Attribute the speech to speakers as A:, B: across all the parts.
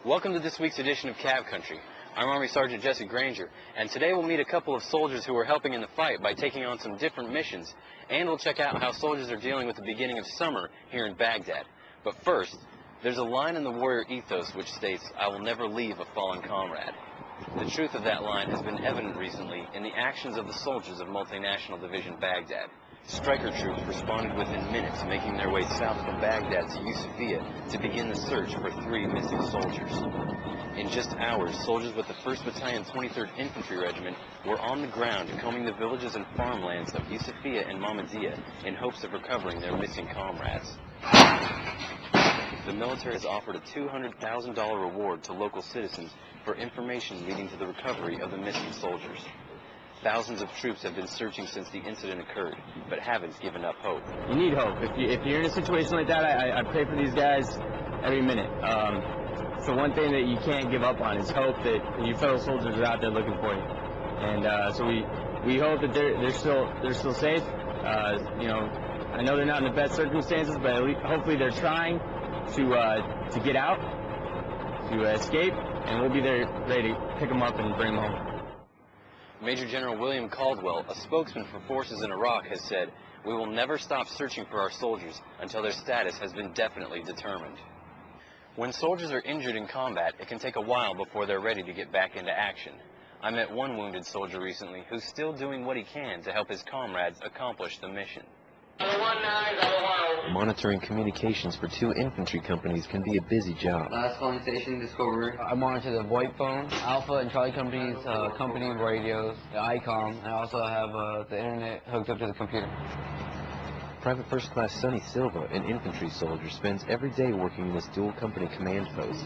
A: Welcome to this week's edition of Cav Country. I'm Army Sergeant Jesse Granger, and today we'll meet a couple of soldiers who are helping in the fight by taking on some different missions, and we'll check out how soldiers are dealing with the beginning of summer here in Baghdad. But first, there's a line in the warrior ethos which states, "I will never leave a fallen comrade." The truth of that line has been evident recently in the actions of the soldiers of Multinational Division Baghdad. Striker troops responded within minutes, making their way south from Baghdad to Yusufia to begin the search for 3 missing soldiers. In just hours, soldiers with the 1st Battalion 23rd Infantry Regiment were on the ground combing the villages and farmlands of Yusufia and Mahmudiya in hopes of recovering their missing comrades. The military has offered a $200,000 reward to local citizens for information leading to the recovery of the missing soldiers. Thousands of troops have been searching since the incident occurred, but haven't given up hope.
B: You need hope. If you're in a situation like that, I pray for these guys every minute. So one thing that you can't give up on is hope that your fellow soldiers are out there looking for you. And so we hope that they're still safe. You know, I know they're not in the best circumstances, but hopefully they're trying to get out, to escape, and we'll be there ready to pick them up and bring them home.
A: Major General William Caldwell, a spokesman for forces in Iraq, has said, "We will never stop searching for our soldiers until their status has been definitely determined." When soldiers are injured in combat, it can take a while before they're ready to get back into action. I met one wounded soldier recently who's still doing what he can to help his comrades accomplish the mission.
C: Monitoring communications for 2 infantry companies can be a busy job.
D: Last calling station, Discovery.
E: I monitor the VoIP phone, Alpha and Charlie companies, company radios, the ICOM, and I also have the internet hooked up to the computer.
C: Private First Class Sonny Silva, an infantry soldier, spends every day working in this dual company command post,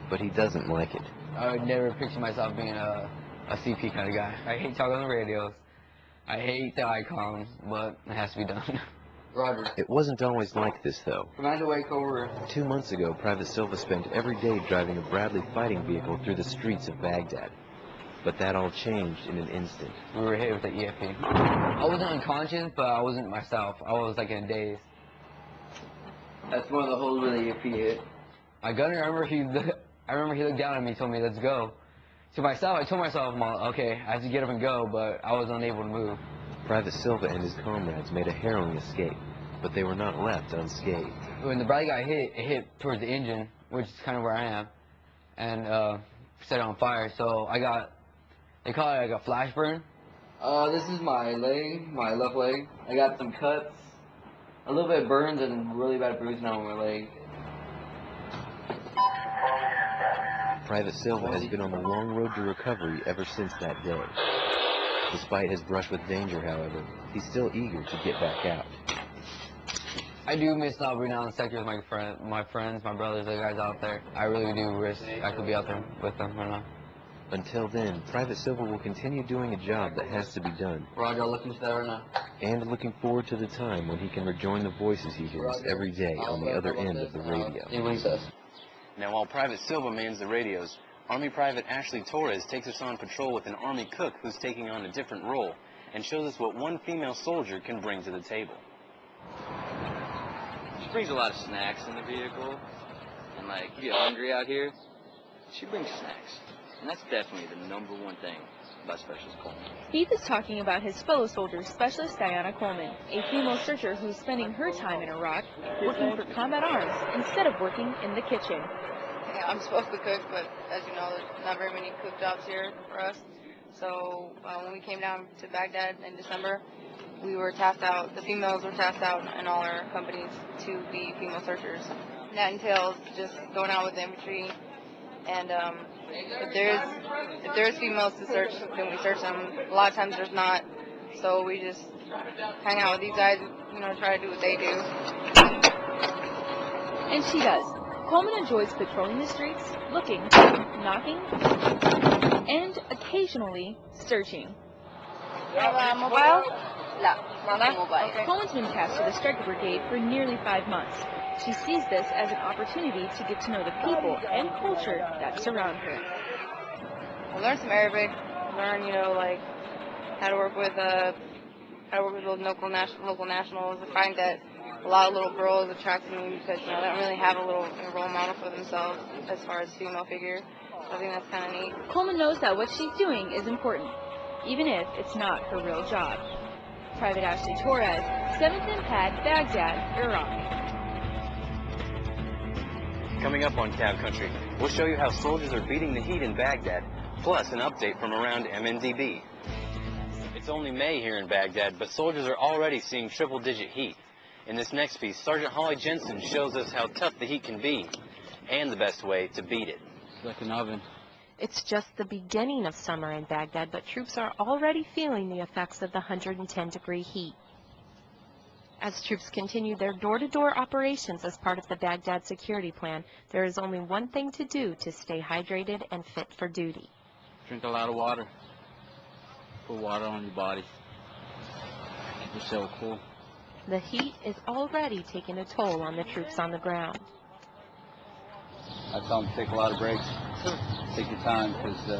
C: but he doesn't like it.
E: I would never picture myself being a CP kind of guy. I hate talking on the radios. I hate the ICOMs, but it has to be done.
D: Roger.
C: It wasn't always like this, though.
D: Command awake, over.
C: 2 months ago, Private Silva spent every day driving a Bradley fighting vehicle through the streets of Baghdad. But that all changed in an instant.
E: We were hit with the EFP. I wasn't unconscious, but I wasn't myself. I was like in a daze.
D: That's one of the holes where the EFP hit.
E: My gunner, I remember he looked down at me and told me, "Let's go." To myself, I told myself, okay, I have to get up and go, but I was unable to move.
C: Private Silva and his comrades made a harrowing escape, but they were not left unscathed.
E: When the Bradley got hit, it hit towards the engine, which is kind of where I am, and set it on fire. So they call it like a flash burn.
D: This is my leg, my left leg. I got some cuts, a little bit of burns, and really bad bruising on my leg.
C: Private Silva has been on the long road to recovery ever since that day. Despite his brush with danger, however, he's still eager to get back out.
E: I do miss not being out in the sector with my friends, my brothers, the guys out there. I really do wish I could be out there with them right now.
C: Until then, Private Silva will continue doing a job that has to be done.
D: Roger, I'll look into that right now.
C: And looking forward to the time when he can rejoin the voices he hears every day on the other end of the radio.
D: See what he says.
A: Now, while Private Silva mans the radios, Army Private Ashley Torres takes us on patrol with an Army cook who's taking on a different role and shows us what one female soldier can bring to the table.
F: She brings a lot of snacks in the vehicle, and like, you get hungry out here, she brings snacks. And that's definitely the #1 thing about Specialist Coleman.
G: Steve is talking about his fellow soldier, Specialist Diana Coleman, a female searcher who's spending her time in Iraq working for combat arms instead of working in the kitchen.
H: Yeah, I'm supposed to cook, but as you know, there's not very many cook jobs here for us. So when we came down to Baghdad in December, we were tasked out, the females were tasked out in all our companies to be female searchers. And that entails just going out with the infantry, and if there's females to search, then we search them. A lot of times there's not, so we just hang out with these guys, you know, try to do what they do.
G: And she does. Coleman enjoys patrolling the streets, looking, knocking, and occasionally searching.
H: Mobile?
G: Okay. Coleman's been tasked to the Striker Brigade for nearly 5 months. She sees this as an opportunity to get to know the people and culture that surround her.
H: I learned some Arabic, learn, you know, like how to work with those local nationals. I find that a lot of little girls attracted me because, you know, they don't really have a little role model for themselves as far as female figure. So I think that's kind of neat.
G: Coleman knows that what she's doing is important, even if it's not her real job. Private Ashley Torres, 7th MPAD, Baghdad, Iraq.
A: Coming up on Cav Country, we'll show you how soldiers are beating the heat in Baghdad, plus an update from around MNDB. It's only May here in Baghdad, but soldiers are already seeing triple-digit heat. In this next piece, Sergeant Holly Jensen shows us how tough the heat can be, and the best way to beat it.
F: It's like an oven.
I: It's just the beginning of summer in Baghdad, but troops are already feeling the effects of the 110-degree heat. As troops continue their door-to-door operations as part of the Baghdad security plan, there is only one thing to do to stay hydrated and fit for duty.
F: Drink a lot of water. Put water on your body. Keep yourself cool.
I: The heat is already taking a toll on the troops on the ground.
F: I tell them to take a lot of breaks. Take your time, because you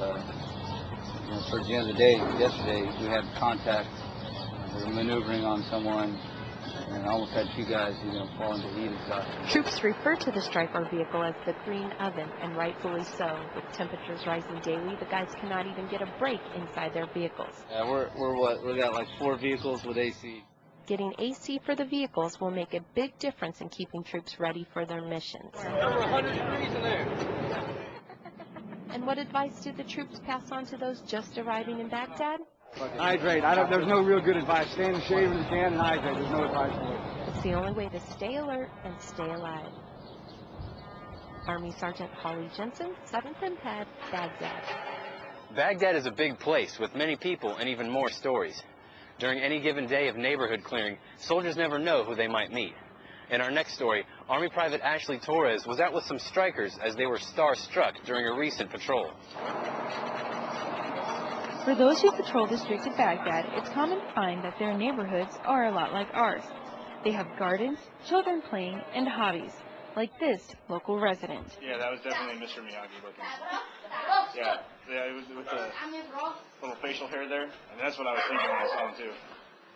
F: know, towards the end of the day, yesterday we had contact. We were maneuvering on someone, and I almost had 2 guys, you know, fall into heat and stuff.
I: Troops refer to the Striker vehicle as the green oven, and rightfully so. With temperatures rising daily, the guys cannot even get a break inside their vehicles.
F: Yeah, we got like 4 vehicles with AC.
I: Getting AC for the vehicles will make a big difference in keeping troops ready for their missions.
F: Over 100 degrees in there.
I: And what advice do the troops pass on to those just arriving in Baghdad?
J: Hydrate. There's no real good advice. Stay in the shade when you can and hydrate. There's no advice for it.
I: It's the only way to stay alert and stay alive. Army Sergeant Holly Jensen, 7th MPAD, Baghdad.
A: Baghdad is a big place with many people and even more stories. During any given day of neighborhood clearing, soldiers never know who they might meet. In our next story, Army Private Ashley Torres was out with some strikers as they were star-struck during a recent patrol.
G: For those who patrol the streets of Baghdad, it's common to find that their neighborhoods are a lot like ours. They have gardens, children playing, and hobbies, like this local resident.
K: Yeah, that was definitely Mr. Miyagi looking. Yeah, it was with the little facial hair there. And that's what I was thinking when I saw him, too.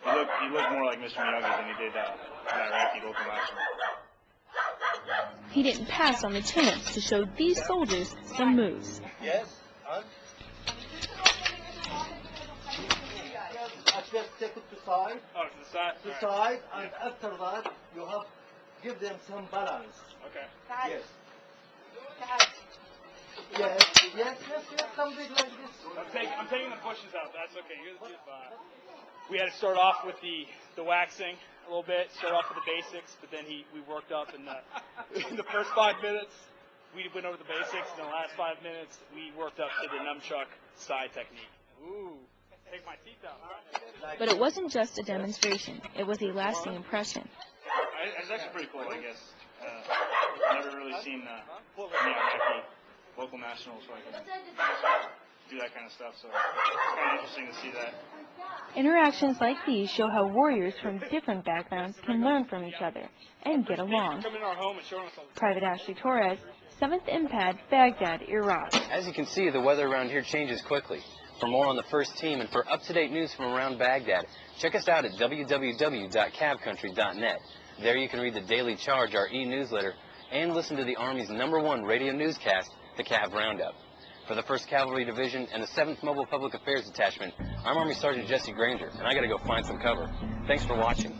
K: He looked more like Mr. Miyagi than he did that Iraqi local national.
G: He didn't pass on the chance to show these soldiers some moves.
K: Yes?
J: Just take it to side.
K: Oh, to the side?
J: To side, and after that, you have give them some balance.
K: Okay.
J: Yes. Yes, something like this.
K: I'm taking the bushes out. That's okay. You're fine. We had to start off with the waxing a little bit, start off with the basics, but then we worked up in the first 5 minutes, we went over the basics, and the last 5 minutes, we worked up to the nunchuck side technique. Ooh. Take my teeth out.
G: But it wasn't just a demonstration. It was a lasting impression.
K: It's actually pretty cool, I guess. I've never really seen Iraqi local nationals where I can do that kind of stuff, so it's kind of interesting to see that.
G: Interactions like these show how warriors from different backgrounds can learn from each other and get along. Private Ashley Torres, 7th MPAD, Baghdad, Iraq.
A: As you can see, the weather around here changes quickly. For more on the first team and for up-to-date news from around Baghdad, check us out at www.cavcountry.net. There you can read the Daily Charge, our e-newsletter, and listen to the Army's #1 radio newscast, the Cav Roundup. For the 1st Cavalry Division and the 7th Mobile Public Affairs Detachment, I'm Army Sergeant Jesse Granger, and I gotta go find some cover. Thanks for watching.